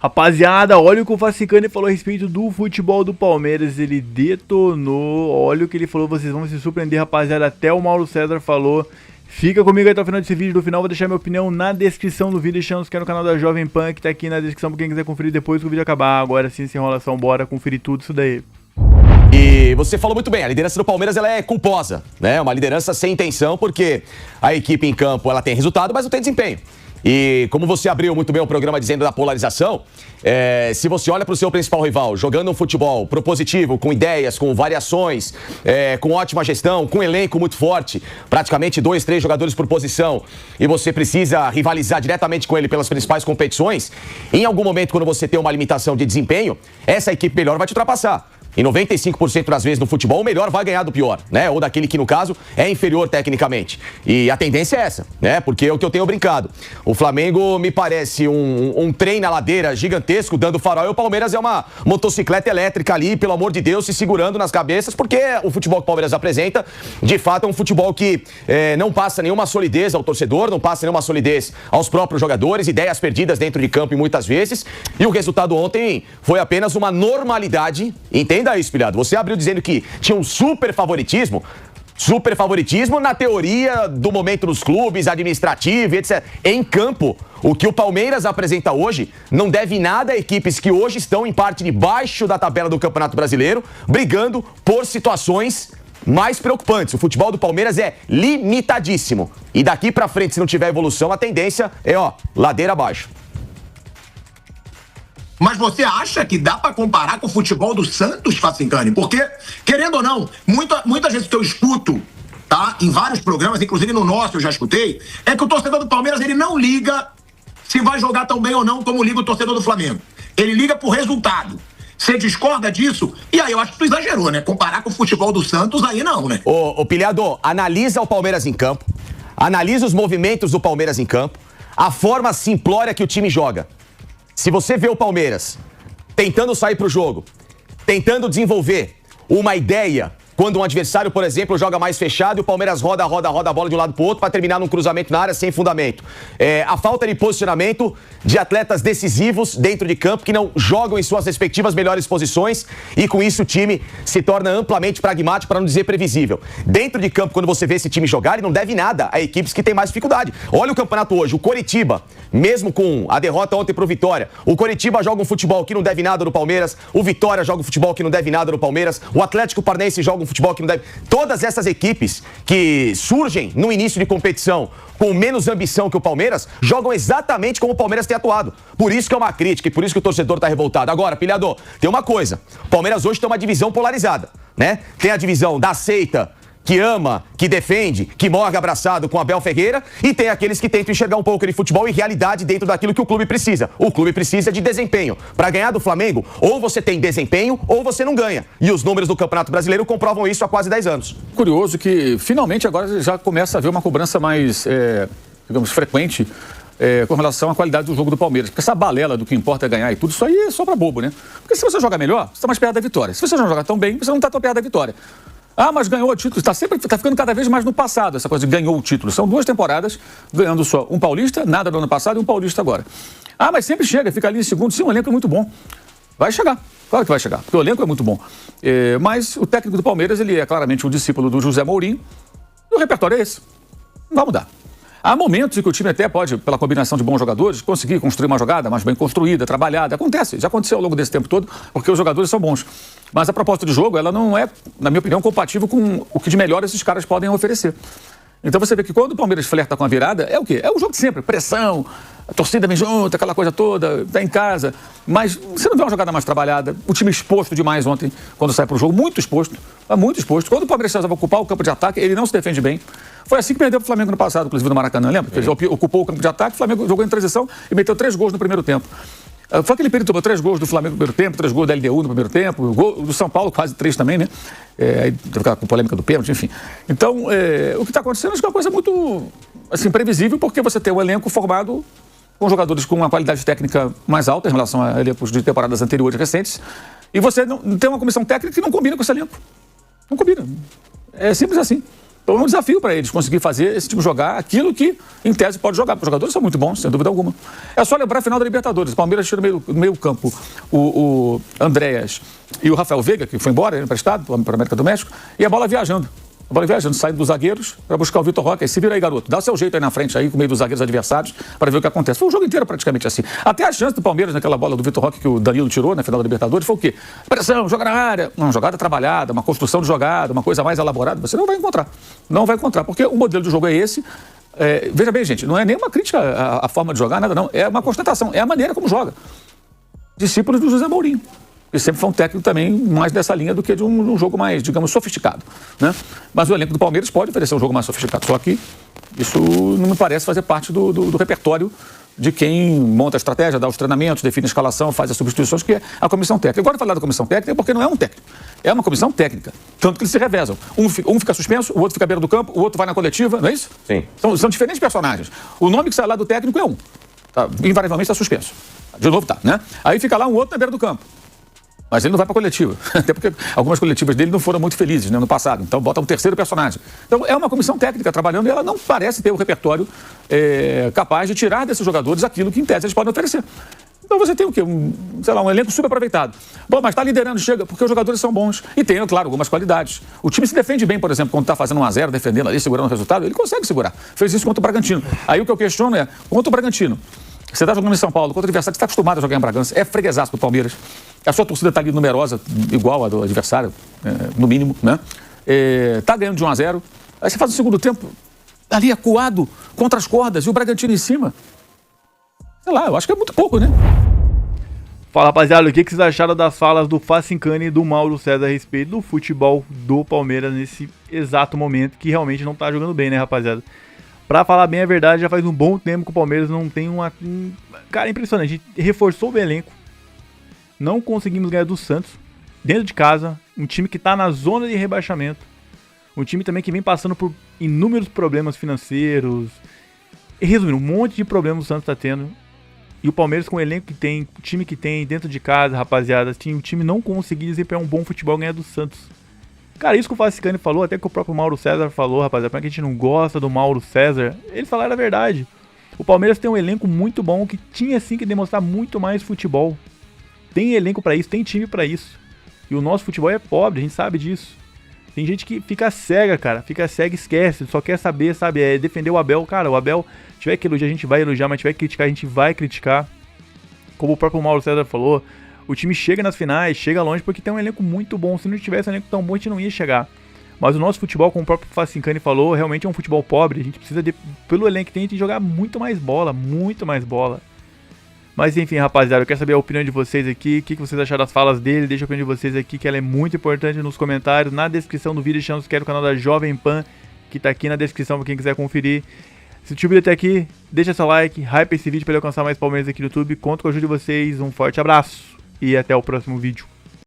Rapaziada, olha o que o Facicani falou a respeito do futebol do Palmeiras. Ele detonou. Olha o que ele falou, vocês vão se surpreender, rapaziada. Até o Mauro César falou. Fica comigo até o final desse vídeo. No final vou deixar minha opinião na descrição do vídeo. Deixando que é no canal da Jovem Pan, que tá aqui na descrição pra quem quiser conferir depois que o vídeo acabar. Agora sim, sem enrolação, bora conferir tudo isso daí. E você falou muito bem, a liderança do Palmeiras ela é culposa, né? Uma liderança sem intenção, porque a equipe em campo ela tem resultado, mas não tem desempenho. E como você abriu muito bem o programa dizendo da polarização, se você olha para o seu principal rival jogando um futebol propositivo, com ideias, com variações, com ótima gestão, com um elenco muito forte, praticamente 2, 3 jogadores por posição, e você precisa rivalizar diretamente com ele pelas principais competições, em algum momento, quando você tem uma limitação de desempenho, essa equipe melhor vai te ultrapassar. Em 95% das vezes no futebol, o melhor vai ganhar do pior, né? Ou daquele que, no caso, é inferior tecnicamente. E a tendência é essa, né? Porque é o que eu tenho brincado. O Flamengo me parece um trem na ladeira gigantesco, dando farol, e o Palmeiras é uma motocicleta elétrica ali, pelo amor de Deus, se segurando nas cabeças, porque o futebol que o Palmeiras apresenta, de fato, é um futebol que não passa nenhuma solidez ao torcedor, não passa nenhuma solidez aos próprios jogadores, ideias perdidas dentro de campo e muitas vezes. E o resultado ontem foi apenas uma normalidade, entende? Isso, pilhado. Você abriu dizendo que tinha um super favoritismo na teoria do momento dos clubes, administrativo, etc. Em campo, o que o Palmeiras apresenta hoje não deve nada a equipes que hoje estão em parte de baixo da tabela do Campeonato Brasileiro, brigando por situações mais preocupantes. O futebol do Palmeiras é limitadíssimo. E daqui pra frente, se não tiver evolução, a tendência é, ladeira abaixo. Mas você acha que dá pra comparar com o futebol do Santos, Facicani? Porque, querendo ou não, muitas vezes que eu escuto, tá? Em vários programas, inclusive no nosso eu já escutei, é que o torcedor do Palmeiras, ele não liga se vai jogar tão bem ou não como liga o torcedor do Flamengo. Ele liga por resultado. Você discorda disso? E aí eu acho que tu exagerou, né? Comparar com o futebol do Santos, aí não, né? Ô Pilhado, analisa o Palmeiras em campo, analisa os movimentos do Palmeiras em campo, a forma simplória que o time joga. Se você vê o Palmeiras tentando sair pro jogo, tentando desenvolver uma ideia, quando um adversário, por exemplo, joga mais fechado e o Palmeiras roda a bola de um lado pro outro para terminar num cruzamento na área sem fundamento. A falta de posicionamento de atletas decisivos dentro de campo que não jogam em suas respectivas melhores posições e com isso o time se torna amplamente pragmático, para não dizer previsível. Dentro de campo, quando você vê esse time jogar, ele não deve nada a equipes que têm mais dificuldade. Olha o campeonato hoje, o Coritiba, mesmo com a derrota ontem pro Vitória, o Coritiba joga um futebol que não deve nada no Palmeiras, o Vitória joga um futebol que não deve nada no Palmeiras, o Atlético Paranaense joga um futebol que não deve... Todas essas equipes que surgem no início de competição com menos ambição que o Palmeiras, jogam exatamente como o Palmeiras tem atuado. Por isso que é uma crítica e por isso que o torcedor tá revoltado. Agora, pilhador, tem uma coisa. O Palmeiras hoje tem uma divisão polarizada, né? Tem a divisão da seita, que ama, que defende, que morre abraçado com Abel Ferreira, e tem aqueles que tentam enxergar um pouco de futebol e realidade dentro daquilo que o clube precisa. O clube precisa de desempenho. Para ganhar do Flamengo, ou você tem desempenho ou você não ganha. E os números do Campeonato Brasileiro comprovam isso há quase 10 anos. Curioso que, finalmente, agora já começa a haver uma cobrança mais, digamos, frequente com relação à qualidade do jogo do Palmeiras. Porque essa balela do que importa é ganhar e tudo, isso aí é só pra bobo, né? Porque se você jogar melhor, você está mais perto da vitória. Se você não jogar tão bem, você não está tão perto da vitória. Ah, mas ganhou o título. Está ficando cada vez mais no passado essa coisa de ganhou o título. São 2 temporadas ganhando só um paulista, nada do ano passado, e um paulista agora. Ah, mas sempre chega, fica ali em segundo. Sim, o elenco é muito bom. Vai chegar. Claro que vai chegar, porque o elenco é muito bom. Mas o técnico do Palmeiras, ele é claramente um discípulo do José Mourinho. E o repertório é esse. Não vai mudar. Há momentos em que o time até pode, pela combinação de bons jogadores, conseguir construir uma jogada mais bem construída, trabalhada. Acontece, já aconteceu ao longo desse tempo todo, porque os jogadores são bons. Mas a proposta de jogo, ela não é, na minha opinião, compatível com o que de melhor esses caras podem oferecer. Então você vê que quando o Palmeiras flerta com a virada, é o quê? É o jogo de sempre, pressão, a torcida vem junto, aquela coisa toda, tá em casa. Mas você não vê uma jogada mais trabalhada, o time exposto demais ontem, quando sai pro jogo, muito exposto. Quando o Palmeiras precisava ocupar o campo de ataque, ele não se defende bem. Foi assim que perdeu pro Flamengo no passado, inclusive no Maracanã, lembra? Ele ocupou o campo de ataque, o Flamengo jogou em transição e meteu 3 gols no primeiro tempo. Foi aquele período que tomou 3 gols do Flamengo no primeiro tempo, 3 gols da LDU no primeiro tempo, o gol do São Paulo quase 3 também, né? Aí teve com polêmica do pênalti, enfim. Então, o que está acontecendo é uma coisa muito, assim, previsível, porque você tem um elenco formado com jogadores com uma qualidade técnica mais alta em relação a elencos de temporadas anteriores recentes, e você não tem uma comissão técnica que não combina com esse elenco. Não combina. É simples assim. Então é um desafio para eles conseguir fazer esse time jogar aquilo que, em tese, pode jogar. Porque os jogadores são muito bons, sem dúvida alguma. É só lembrar a final da Libertadores. O Palmeiras tira no meio campo o Andréas e o Rafael Veiga, que foi embora, emprestado para a América do México, e a bola viajando. A bola viajando, saindo dos zagueiros para buscar o Vitor Roque. Aí se vira aí, garoto. Dá o seu jeito aí na frente, aí, com o meio dos zagueiros adversários, para ver o que acontece. Foi o jogo inteiro praticamente assim. Até a chance do Palmeiras naquela bola do Vitor Roque que o Danilo tirou na final da Libertadores foi o quê? Pressão, joga na área. Uma jogada trabalhada, uma construção de jogada, uma coisa mais elaborada. Você não vai encontrar. Não vai encontrar, porque o modelo de jogo é esse. Veja bem, gente, não é nenhuma crítica à forma de jogar, nada não. É uma constatação, é a maneira como joga. Discípulos do José Mourinho. E sempre foi um técnico também mais dessa linha do que de um jogo mais, digamos, sofisticado, né? Mas o elenco do Palmeiras pode oferecer um jogo mais sofisticado, só que isso não me parece fazer parte do repertório de quem monta a estratégia, dá os treinamentos, define a escalação, faz as substituições, que é a comissão técnica. Eu gosto de falar da comissão técnica porque não é um técnico, é uma comissão técnica, tanto que eles se revezam. Um fica suspenso, o outro fica à beira do campo, o outro vai na coletiva, não é isso? Sim. São diferentes personagens. O nome que sai lá do técnico é um, tá? Invariavelmente está suspenso. De novo tá, né? Aí fica lá um outro na beira do campo. Mas ele não vai para a coletiva, até porque algumas coletivas dele não foram muito felizes, né, no passado. Então bota um terceiro personagem. Então é uma comissão técnica trabalhando e ela não parece ter o repertório capaz de tirar desses jogadores aquilo que em tese eles podem oferecer. Então você tem o quê? Um elenco super aproveitado. Bom, mas está liderando, chega, porque os jogadores são bons. E tem, claro, algumas qualidades. O time se defende bem, por exemplo, quando está fazendo 1-0, defendendo ali, segurando o resultado, ele consegue segurar. Fez isso contra o Bragantino. Aí o que eu questiono é, contra o Bragantino, você está jogando em São Paulo, contra o adversário que está acostumado a jogar em Bragança, é freguesaço do Palmeiras. A sua torcida está ali numerosa, igual a do adversário, no mínimo, né? Está ganhando de 1-0. Aí você faz o segundo tempo ali acuado contra as cordas e o Bragantino em cima. Sei lá, eu acho que é muito pouco, né? Fala, rapaziada, o que vocês acharam das falas do Facincani e do Mauro César a respeito do futebol do Palmeiras nesse exato momento, que realmente não tá jogando bem, né, rapaziada? Pra falar bem a verdade, já faz um bom tempo que o Palmeiras não tem Cara, é impressionante, a gente reforçou o elenco, não conseguimos ganhar do Santos, dentro de casa, um time que tá na zona de rebaixamento, um time também que vem passando por inúmeros problemas financeiros, e resumindo, um monte de problemas o Santos tá tendo, e o Palmeiras com o elenco que tem, o time que tem, dentro de casa, rapaziada, o time não conseguir desempenhar um bom futebol ganhar do Santos. Cara, isso que o Facincani falou, até que o próprio Mauro César falou, rapaziada, pra que a gente não gosta do Mauro César, eles falaram a verdade. O Palmeiras tem um elenco muito bom, que tinha sim que demonstrar muito mais futebol. Tem elenco pra isso, tem time pra isso. E o nosso futebol é pobre, a gente sabe disso. Tem gente que fica cega, cara, fica cega e esquece, só quer saber, sabe, defender o Abel. Cara, o Abel, tiver que elogiar, a gente vai elogiar, mas tiver que criticar, a gente vai criticar. Como o próprio Mauro César falou, o time chega nas finais, chega longe porque tem um elenco muito bom. Se não tivesse um elenco tão bom, a gente não ia chegar. Mas o nosso futebol, como o próprio Facincani falou, realmente é um futebol pobre. A gente precisa, pelo elenco que tem, a gente jogar muito mais bola, muito mais bola. Mas enfim, rapaziada, eu quero saber a opinião de vocês aqui, o que vocês acharam das falas dele, deixa a opinião de vocês aqui, que ela é muito importante nos comentários, na descrição do vídeo, deixando que é o canal da Jovem Pan, que tá aqui na descrição pra quem quiser conferir. Se o vídeo até aqui, deixa seu like, hype esse vídeo para ele alcançar mais Palmeiras aqui no YouTube, conto com a ajuda de vocês, um forte abraço e até o próximo vídeo.